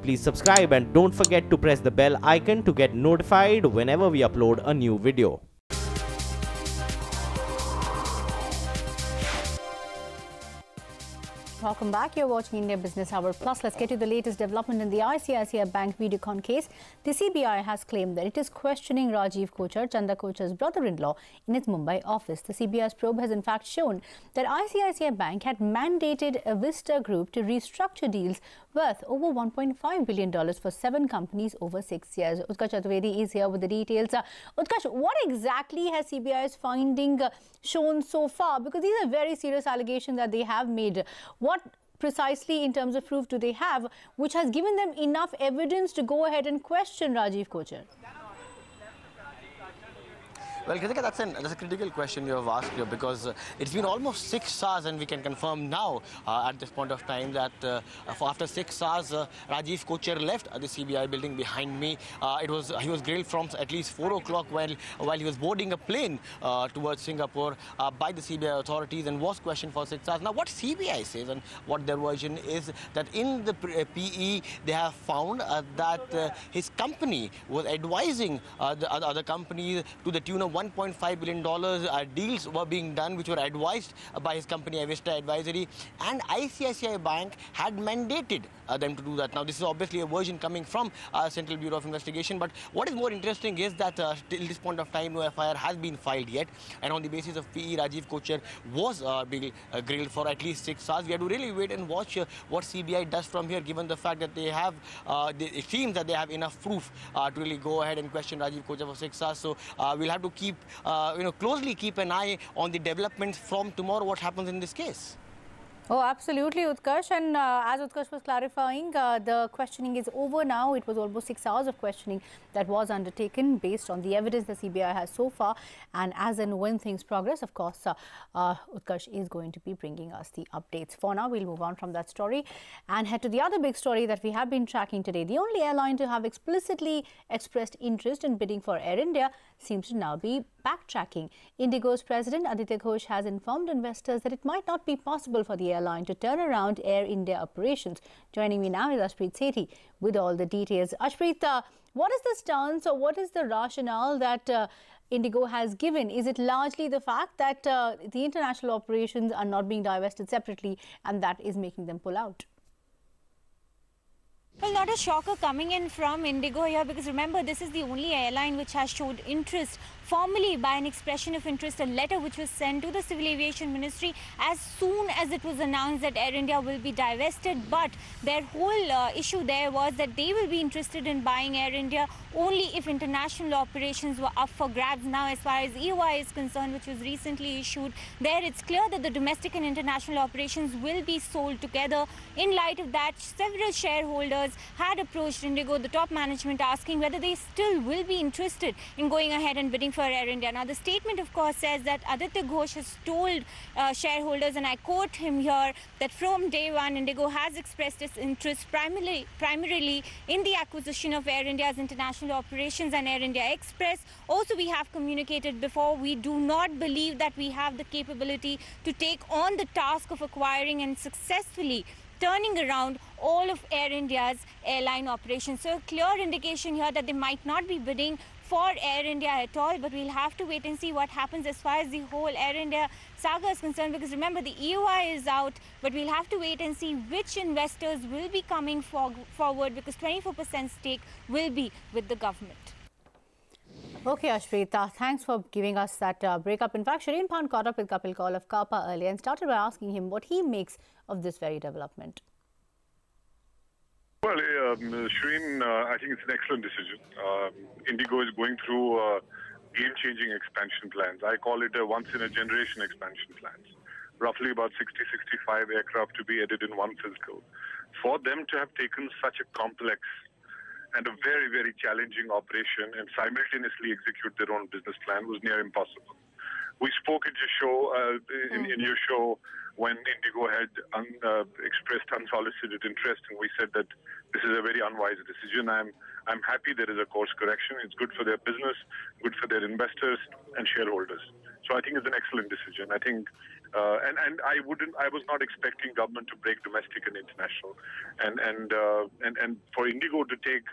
please subscribe and don't forget to press the bell icon to get notified whenever we upload a new video. Welcome back. You're watching India Business Hour Plus. Let's get to the latest development in the ICICI Bank Videocon case. The CBI has claimed that it is questioning Rajiv Kochhar, Chanda Kochhar's brother-in-law, in its Mumbai office. The CBI's probe has in fact shown that ICICI Bank had mandated a Vista Group to restructure deals worth over $1.5 billion for 7 companies over 6 years. Utkarsh Chaturvedi is here with the details. Utkarsh, what exactly has CBI's finding shown so far? Because these are very serious allegations that they have made. What precisely in terms of proof do they have which has given them enough evidence to go ahead and question Rajiv Kochhar? Well, Kritika, that's a critical question you have asked here, because it's been almost 6 hours, and we can confirm now at this point of time that after 6 hours, Rajiv Kochhar left the CBI building behind me. He was grilled from at least 4 o'clock while he was boarding a plane towards Singapore by the CBI authorities, and was questioned for 6 hours. Now, what CBI says and what their version is that in the PE they have found that his company was advising the other companies to the tune of $1.5 billion deals were being done, which were advised by his company, Vista Advisory, and ICICI Bank had mandated them to do that. Now, this is obviously a version coming from Central Bureau of Investigation, but what is more interesting is that till this point of time, no FIR has been filed yet, and on the basis of PE, Rajiv Kochhar was being grilled for at least 6 hours. We have to really wait and watch what CBI does from here, given the fact that they have, it seems that they have enough proof to really go ahead and question Rajiv Kochhar for 6 hours. So we'll have to closely keep an eye on the developments from tomorrow, what happens in this case. Oh, absolutely, Utkarsh. And as Utkarsh was clarifying, the questioning is over now. It was almost 6 hours of questioning that was undertaken based on the evidence the CBI has so far. And as and when things progress, of course, Utkarsh is going to be bringing us the updates. For now, we'll move on from that story and head to the other big story that we have been tracking today. The only airline to have explicitly expressed interest in bidding for Air India seems to now be backtracking. Indigo's president Aditya Ghosh has informed investors that it might not be possible for the airline to turn around Air India operations. Joining me now is Ashpreet Sethi with all the details. Ashpreet, what is the stance or what is the rationale that Indigo has given? Is it largely the fact that the international operations are not being divested separately and that is making them pull out? Well, not a shocker coming in from Indigo here, because remember, this is the only airline which has showed interest formally by an expression of interest, a letter which was sent to the Civil Aviation Ministry as soon as it was announced that Air India will be divested. But their whole issue there was that they will be interested in buying Air India only if international operations were up for grabs. Now, as far as EOI is concerned, which was recently issued, there it's clear that the domestic and international operations will be sold together. In light of that, several shareholders had approached Indigo, the top management, asking whether they still will be interested in going ahead and bidding for Air India. Now, the statement, of course, says that Aditya Ghosh has told shareholders, and I quote him here, that from day one, Indigo has expressed its interest primarily in the acquisition of Air India's international operations and Air India Express. Also, we have communicated before, we do not believe that we have the capability to take on the task of acquiring and successfully turning around all of Air India's airline operations. So a clear indication here that they might not be bidding for Air India at all, but we'll have to wait and see what happens as far as the whole Air India saga is concerned, because remember, the EOI is out, but we'll have to wait and see which investors will be coming forward, because 24% stake will be with the government. Okay, Ashpreet, thanks for giving us that breakup. In fact, Shireen Khan caught up with Kapil Kaul of Kapa earlier and started by asking him what he makes of this very development. Well, Shireen, I think it's an excellent decision. Indigo is going through game-changing expansion plans. I call it a once-in-a-generation expansion plans. Roughly about 60-65 aircraft to be added in one fiscal. For them to have taken such a complex and a very, very challenging operation and simultaneously execute their own business plan was near impossible. We spoke at your show, in your show, when Indigo had expressed unsolicited interest, and we said that this is a very unwise decision. I'm happy there is a course correction. It's good for their business, good for their investors and shareholders. So I think it's an excellent decision. I think And I was not expecting government to break domestic and international, and for Indigo to take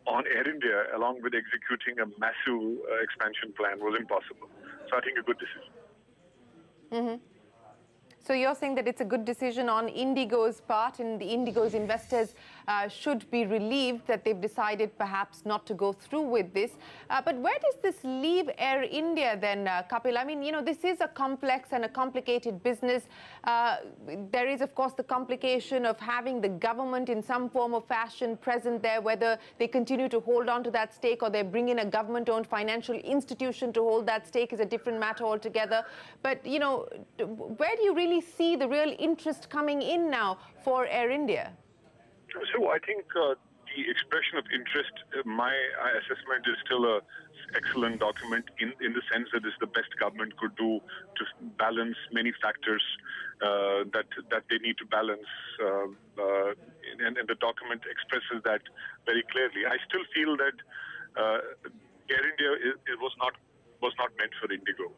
on Air India along with executing a massive expansion plan was impossible. So I think a good decision. Mm-hmm. So you're saying that it's a good decision on Indigo's part, and the Indigo's investors should be relieved that they've decided perhaps not to go through with this. But where does this leave Air India then, Kapil? I mean, you know, this is a complex and a complicated business. There is, of course, the complication of having the government in some form or fashion present there, whether they continue to hold on to that stake or they bring in a government-owned financial institution to hold that stake is a different matter altogether. But, you know, where do you really see the real interest coming in now for Air India? So I think the expression of interest, my assessment is still an excellent document in the sense that it's the best government could do to balance many factors that they need to balance, and the document expresses that very clearly. I still feel that Air India was not meant for Indigo.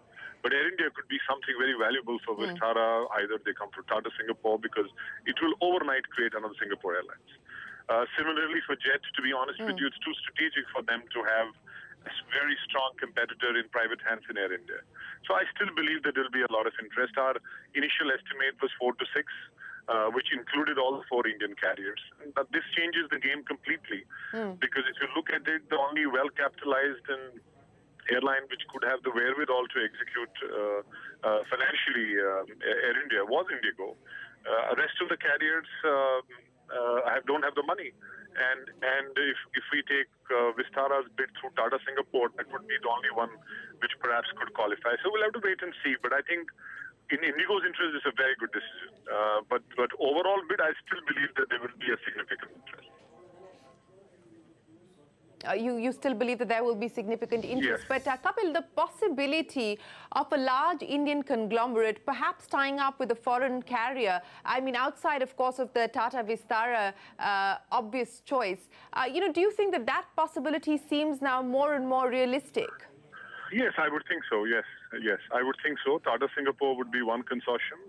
But Air India could be something very valuable for Vistara. Either they come from Tata Singapore, because it will overnight create another Singapore Airlines. Similarly for Jet, to be honest with you, it's too strategic for them to have a very strong competitor in private hands in Air India. So I still believe that there will be a lot of interest. Our initial estimate was 4 to 6, which included all the 4 Indian carriers. But this changes the game completely, because if you look at it, the only well-capitalized and airline which could have the wherewithal to execute financially Air India was Indigo. Rest of the carriers don't have the money. And if we take Vistara's bid through Tata Singapore, that would be the only one which perhaps could qualify. So we'll have to wait and see. But I think in Indigo's interest, it's a very good decision. But overall bid, I still believe that there will be a significant interest. You still believe that there will be significant interest. Yes. But Kapil, the possibility of a large Indian conglomerate perhaps tying up with a foreign carrier, I mean, outside, of course, of the Tata Vistara obvious choice, you know, do you think that that possibility seems now more and more realistic? Yes, I would think so. Yes, I would think so. Tata Singapore would be one consortium,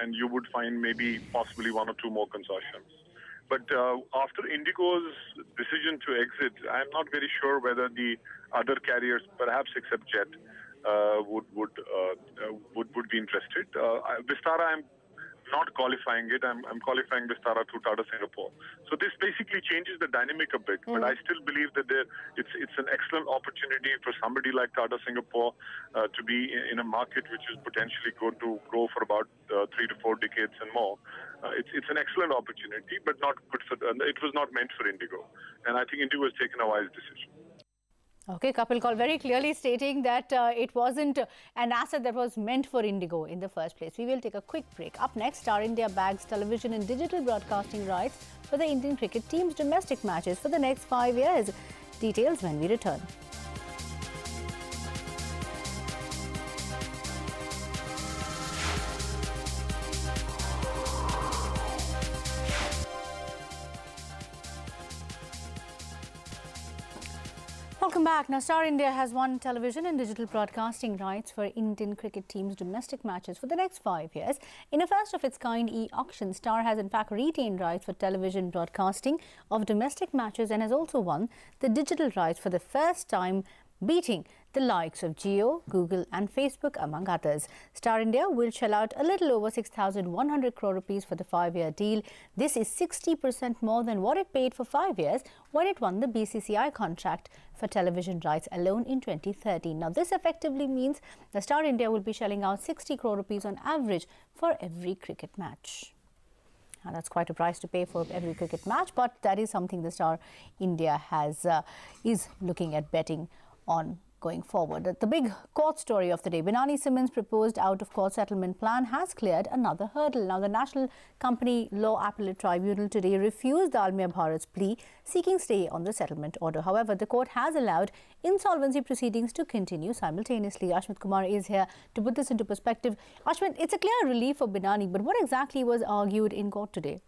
and you would find maybe possibly 1 or 2 more consortiums. But after Indigo's decision to exit, I'm not very sure whether the other carriers, perhaps except Jet, would be interested. Vistara, I'm not qualifying it. I'm qualifying Vistara through Tata Singapore. So this basically changes the dynamic a bit. But I still believe that it's an excellent opportunity for somebody like Tata Singapore to be in a market which is potentially going to grow for about 3 to 4 decades and more. It's an excellent opportunity, but not good for. It was not meant for Indigo, and I think Indigo has taken a wise decision. Okay, Kapil Kaul very clearly stating that it wasn't an asset that was meant for Indigo in the first place. We will take a quick break. Up next, Star India bags television and digital broadcasting rights for the Indian cricket team's domestic matches for the next 5 years. Details when we return. Welcome back. Now, Star India has won television and digital broadcasting rights for Indian cricket team's domestic matches for the next 5 years. In a first-of-its-kind e-auction, Star has in fact retained rights for television broadcasting of domestic matches and has also won the digital rights for the first time, beating the likes of Jio, Google and Facebook, among others. Star India will shell out a little over 6,100 crore rupees for the 5-year deal. This is 60% more than what it paid for 5 years when it won the BCCI contract for television rights alone in 2013. Now, this effectively means the Star India will be shelling out 60 crore rupees on average for every cricket match. Now, that's quite a price to pay for every cricket match, but that is something the Star India is looking at betting on going forward. The big court story of the day, Binani Simmons' proposed out-of-court settlement plan has cleared another hurdle. Now, the National Company Law Appellate Tribunal today refused the Almia Bharat's plea seeking stay on the settlement order. However, the court has allowed insolvency proceedings to continue simultaneously. Ashmit Kumar is here to put this into perspective. Ashmit, it's a clear relief for Binani, but what exactly was argued in court today?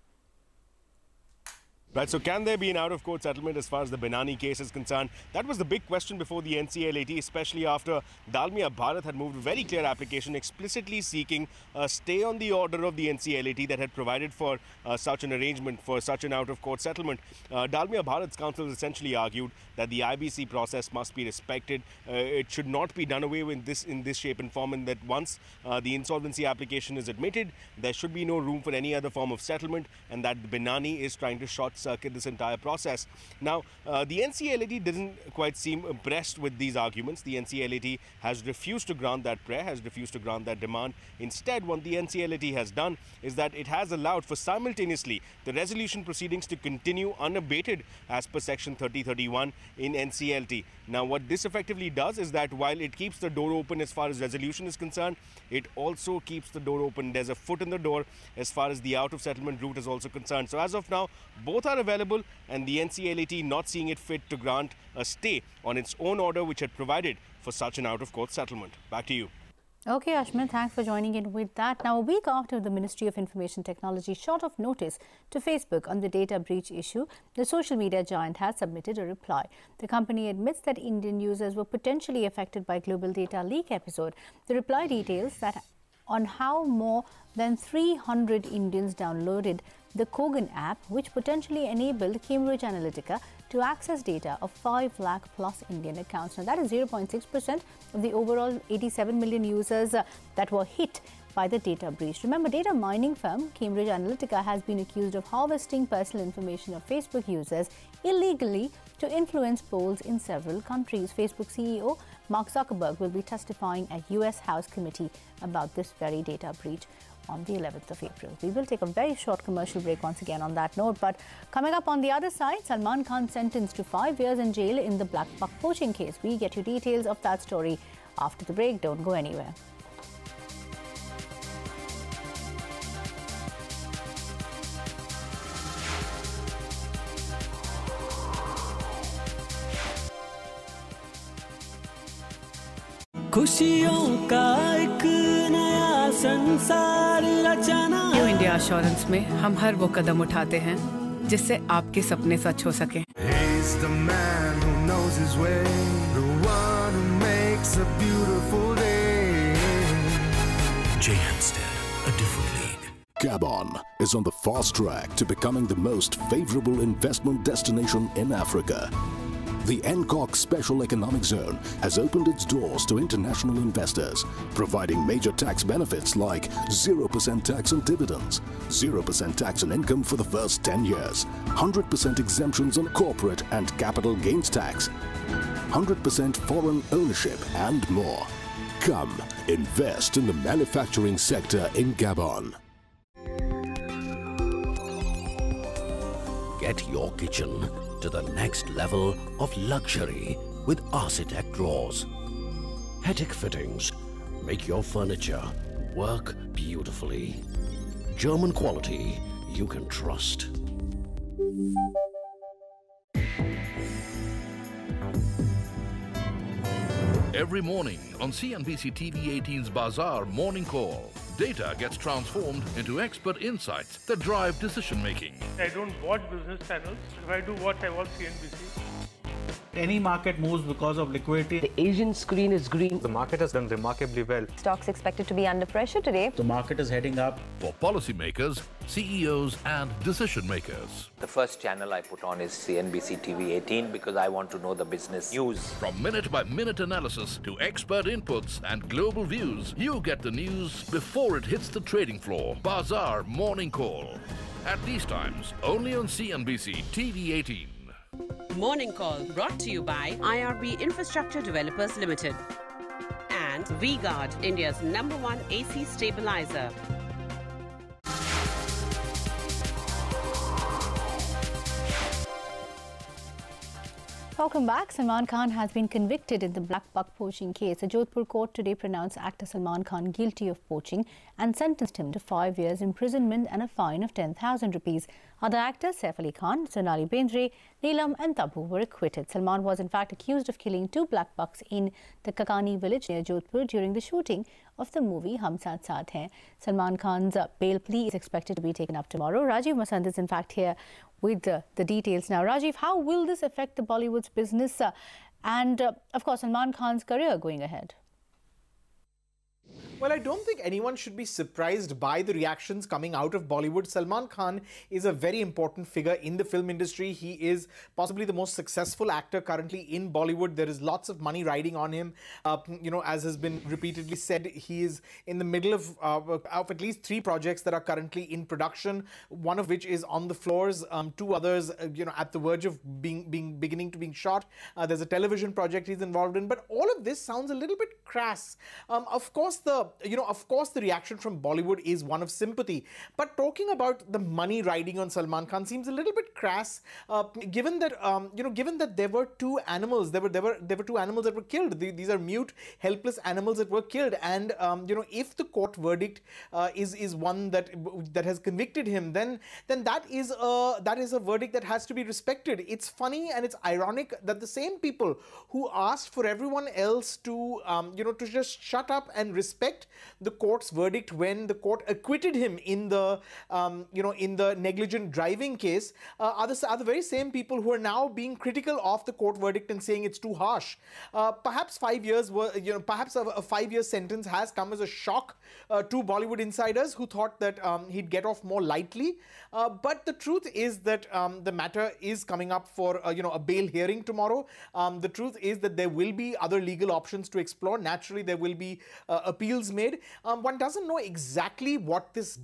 Right, so can there be an out-of-court settlement as far as the Benani case is concerned? That was the big question before the NCLAT, especially after Dalmia Bharat had moved a very clear application explicitly seeking a stay on the order of the NCLAT that had provided for such an arrangement, for such an out-of-court settlement. Dalmia Bharat's counsel essentially argued that the IBC process must be respected. It should not be done away with in this shape and form, and that once the insolvency application is admitted, there should be no room for any other form of settlement, and that Benani is trying to short-circuit this entire process. Now, the NCLAT doesn't quite seem impressed with these arguments. The NCLAT has refused to grant that prayer, has refused to grant that demand. Instead, what the NCLAT has done is that it has allowed for simultaneously the resolution proceedings to continue unabated as per section 3031 in NCLT. Now, what this effectively does is that while it keeps the door open as far as resolution is concerned, it also keeps the door open. There's a foot in the door as far as the out-of-settlement route is also concerned. So as of now, both are available, and the NCLAT not seeing it fit to grant a stay on its own order which had provided for such an out-of-court settlement. Back to you. Okay, Ashman, thanks for joining in with that. Now, a week after the Ministry of Information Technology shot off notice to Facebook on the data breach issue, the social media giant has submitted a reply. The company admits that Indian users were potentially affected by global data leak episode. The reply details that on how more than 300 Indians downloaded the Kogan app, which potentially enabled Cambridge Analytica to access data of 5 lakh plus Indian accounts. Now, that is 0.6% of the overall 87 million users that were hit by the data breach. Remember, data mining firm Cambridge Analytica has been accused of harvesting personal information of Facebook users illegally to influence polls in several countries. Facebook CEO Mark Zuckerberg will be testifying at US House Committee about this very data breach on the 11th of April. We will take a very short commercial break once again on that note. But coming up on the other side, Salman Khan sentenced to 5 years in jail in the black buck poaching case. We get you details of that story after the break. Don't go anywhere. खुशियों का एक नया संसार रचना। New India assurance में हम हर वो कदम उठाते हैं जिससे आपके सपने सच हो सके। He's the man who knows his way, the one who makes a beautiful day. Jay Hampstead, a different league. Gabon is on the fast track to becoming the most favorable investment destination in Africa. The NCOC Special Economic Zone has opened its doors to international investors, providing major tax benefits like 0% tax on dividends, 0% tax on income for the first 10 years, 100% exemptions on corporate and capital gains tax, 100% foreign ownership and more. Come, invest in the manufacturing sector in Gabon. Get your kitchen to the next level of luxury with Architect Drawers. Hetic fittings make your furniture work beautifully. German quality you can trust. Every morning on CNBC TV18's Bazaar Morning Call, data gets transformed into expert insights that drive decision-making. I don't watch business channels. If I do watch, I watch CNBC. Any market moves because of liquidity. The Asian screen is green. The market has done remarkably well. Stocks expected to be under pressure today. The market is heading up. For policymakers, CEOs and decision makers. The first channel I put on is CNBC TV18 because I want to know the business news. From minute-by-minute analysis to expert inputs and global views, you get the news before it hits the trading floor. Bazaar Morning Call. At these times, only on CNBC TV18. Morning Call brought to you by IRB Infrastructure Developers Limited and V-Guard, India's #1 AC stabilizer. Welcome back. Salman Khan has been convicted in the black buck poaching case. A Jodhpur court today pronounced actor Salman Khan guilty of poaching and sentenced him to 5 years imprisonment and a fine of 10,000 rupees. Other actors Saif Ali Khan, Sonali Bendre, Neelam and Tabu were acquitted. Salman was in fact accused of killing 2 black bucks in the Kakani village near Jodhpur during the shooting of the movie Hum Saath Saath Hain. Salman Khan's bail plea is expected to be taken up tomorrow. Rajiv Masand is in fact here with the details now. Rajiv, how will this affect the Bollywood's business and of course Salman Khan's career going ahead? Well, I don't think anyone should be surprised by the reactions coming out of Bollywood. Salman Khan is a very important figure in the film industry. He is possibly the most successful actor currently in Bollywood. There is lots of money riding on him. As has been repeatedly said, he is in the middle of at least 3 projects that are currently in production, one of which is on the floors, 2 others, at the verge of beginning to being shot. There's a television project he's involved in, but all of this sounds a little bit crass. Of course, the reaction from Bollywood is one of sympathy. But talking about the money riding on Salman Khan seems a little bit crass, given that there were 2 animals. There were 2 animals that were killed. These are mute, helpless animals that were killed. And if the court verdict is one that has convicted him, then that is a verdict that has to be respected. It's funny and it's ironic that the same people who asked for everyone else to just shut up and respect the court's verdict when the court acquitted him in the negligent driving case are the very same people who are now being critical of the court verdict and saying it's too harsh. Perhaps 5 years perhaps a 5-year sentence has come as a shock to Bollywood insiders who thought that he'd get off more lightly. But the truth is that the matter is coming up for a bail hearing tomorrow. The truth is that there will be other legal options to explore. Naturally, there will be appeals made. One doesn't know exactly what this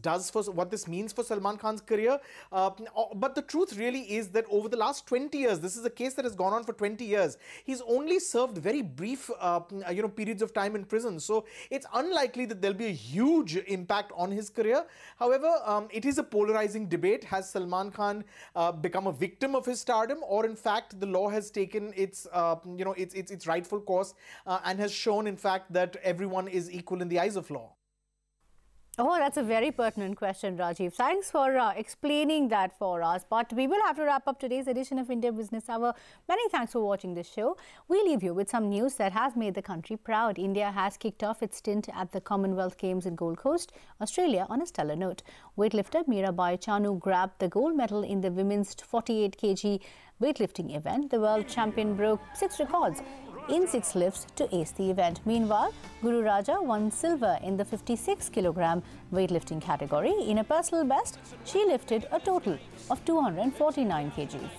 means for Salman Khan's career. But the truth really is that over the last 20 years, this is a case that has gone on for 20 years. He's only served very brief periods of time in prison. So it's unlikely that there'll be a huge impact on his career. However, it is a polarizing debate. Has Salman Khan become a victim of his stardom, or in fact the law has taken its rightful course and has shown in fact that everyone is equal in the eyes of law? Oh, that's a very pertinent question, Rajiv. Thanks for explaining that for us. But we will have to wrap up today's edition of India Business Hour. Many thanks for watching this show. We leave you with some news that has made the country proud. India has kicked off its stint at the Commonwealth Games in Gold Coast, Australia on a stellar note. Weightlifter Mirabai Chanu grabbed the gold medal in the women's 48 kg weightlifting event. The world champion broke 6 records in 6 lifts to ace the event. Meanwhile, Guru Raja won silver in the 56 kg weightlifting category. In a personal best, she lifted a total of 249 kgs.